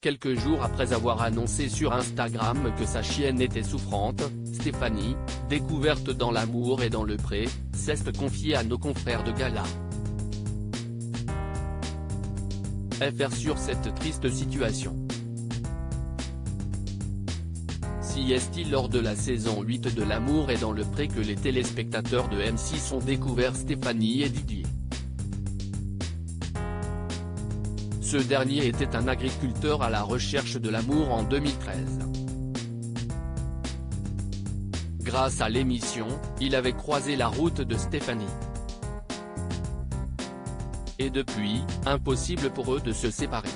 Quelques jours après avoir annoncé sur Instagram que sa chienne était souffrante, Stéphanie, découverte dans l'amour et dans le pré, s'est confiée à nos confrères de Gala. FR sur cette triste situation. Si est-il lors de la saison 8 de L'amour est dans le pré que les téléspectateurs de M6 ont découvert Stéphanie et Didier. Ce dernier était un agriculteur à la recherche de l'amour en 2013. Grâce à l'émission, il avait croisé la route de Stéphanie. Et depuis, impossible pour eux de se séparer.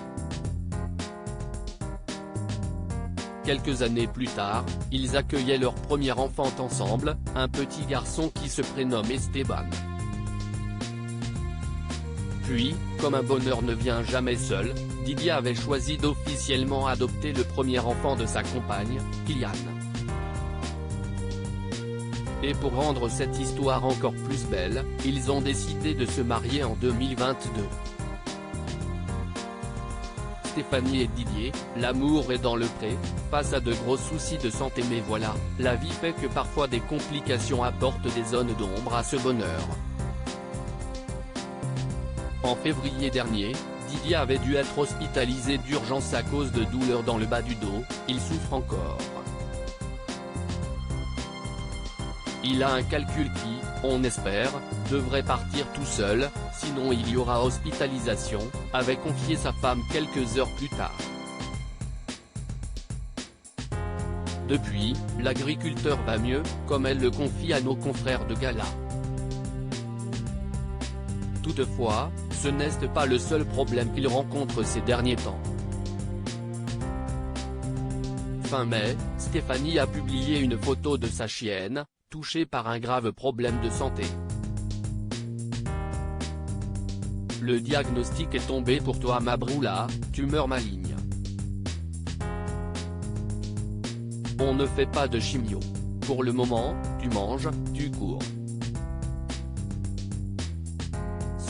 Quelques années plus tard, ils accueillaient leur premier enfant ensemble, un petit garçon qui se prénomme Esteban. Puis, comme un bonheur ne vient jamais seul, Didier avait choisi d'officiellement adopter le premier enfant de sa compagne, Kylian. Et pour rendre cette histoire encore plus belle, ils ont décidé de se marier en 2022. Stéphanie et Didier, l'amour est dans le pré, face à de gros soucis de santé, mais voilà, la vie fait que parfois des complications apportent des zones d'ombre à ce bonheur. En février dernier, Didier avait dû être hospitalisé d'urgence à cause de douleurs dans le bas du dos, il souffre encore. Il a un calcul qui, on espère, devrait partir tout seul, sinon il y aura hospitalisation, avait confié sa femme quelques heures plus tard. Depuis, l'agriculteur va mieux, comme elle le confie à nos confrères de Gala. Toutefois, ce n'est pas le seul problème qu'il rencontre ces derniers temps. Fin mai, Stéphanie a publié une photo de sa chienne, touchée par un grave problème de santé. Le diagnostic est tombé pour toi Mabroula, tumeur maligne. On ne fait pas de chimio. Pour le moment, tu manges, tu cours.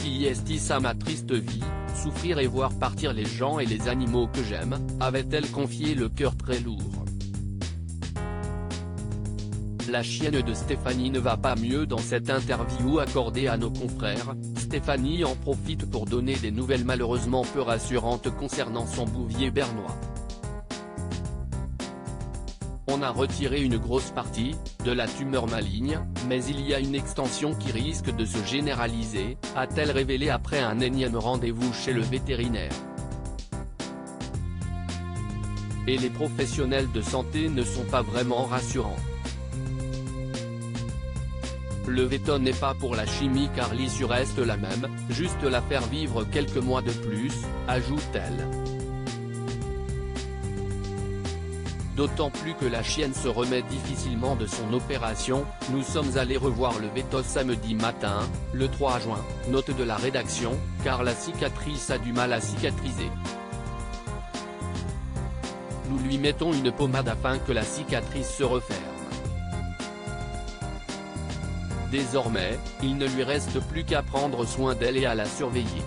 Si est ça ma triste vie, souffrir et voir partir les gens et les animaux que j'aime, avait-elle confié le cœur très lourd. La chienne de Stéphanie ne va pas mieux. Dans cette interview accordée à nos confrères, Stéphanie en profite pour donner des nouvelles malheureusement peu rassurantes concernant son bouvier bernois. On a retiré une grosse partie de la tumeur maligne, mais il y a une extension qui risque de se généraliser, a-t-elle révélé après un énième rendez-vous chez le vétérinaire. Et les professionnels de santé ne sont pas vraiment rassurants. Le veto n'est pas pour la chimie car l'issue reste la même, juste la faire vivre quelques mois de plus, ajoute-t-elle. D'autant plus que la chienne se remet difficilement de son opération, nous sommes allés revoir le veto samedi matin, le 3 juin, note de la rédaction, car la cicatrice a du mal à cicatriser. Nous lui mettons une pommade afin que la cicatrice se referme. Désormais, il ne lui reste plus qu'à prendre soin d'elle et à la surveiller.